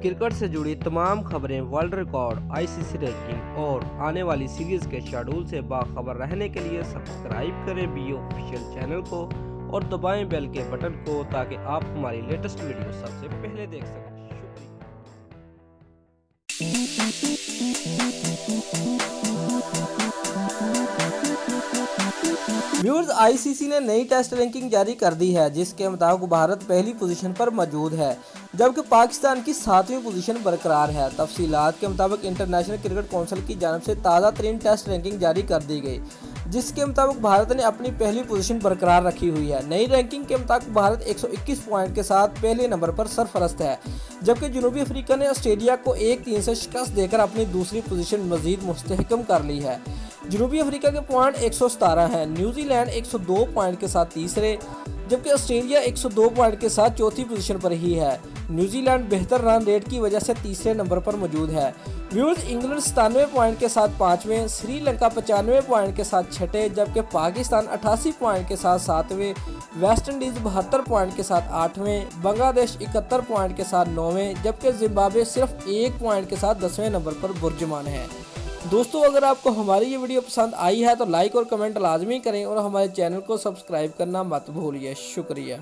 Cricket से जुड़ी तमाम खबरें, वर्ल्ड रिकॉर्ड, आईसीसी रैंकिंग और आने वाली सीरीज के शेड्यूल से बाखबर रहने के लिए सब्सक्राइब करें बी ऑफिशियल चैनल को और दबाएं बेल के बटन को ताकि आप हमारी लेटेस्ट वीडियो सबसे पहले देख सकें। व्यूअर्स, आईसीसी ने नई टेस्ट रैंकिंग जारी कर दी है, जिसके मुताबिक भारत पहली पोजीशन पर मौजूद है जबकि पाकिस्तान की 7वीं पोजीशन बरकरार है। तफसीलात के मुताबिक इंटरनेशनल क्रिकेट काउंसिल की जानिब से ताज़ा तरीन टेस्ट रैंकिंग जारी कर दी गई, जिसके मुताबिक भारत ने अपनी पहली पोजीशन बरकरार रखी हुई है। नई रैंकिंग के मुताबिक भारत 121 पॉइंट के साथ पहले नंबर पर सरफरस्त है, जबकि जनूबी अफ्रीका ने ऑस्ट्रेलिया को 1-3 से शिकस्त देकर अपनी दूसरी पोजीशन मजीद मुस्तहकम कर ली है। जनूबी अफ्रीका के पॉइंट 117 हैं। न्यूजीलैंड 102 पॉइंट के साथ तीसरे, जबकि ऑस्ट्रेलिया 102 पॉइंट के साथ चौथी पोजीशन पर ही है। न्यूजीलैंड बेहतर रन रेट की वजह से तीसरे नंबर पर मौजूद है। व्यूअर्स, इंग्लैंड 97 पॉइंट के साथ 5वें, श्रीलंका 95 पॉइंट के साथ 6ठे, जबकि पाकिस्तान 88 पॉइंट के साथ 7वें, वेस्ट इंडीज 72 पॉइंट के साथ 8वें, बांग्लादेश 71 पॉइंट के साथ 9वें, जबकि जिम्बाब्वे सिर्फ 1 पॉइंट के साथ 10वें नंबर पर बुर्जमान है। दोस्तों, अगर आपको हमारी ये वीडियो पसंद आई है तो लाइक और कमेंट लाजमी करें और हमारे चैनल को सब्सक्राइब करना मत भूलिए। शुक्रिया।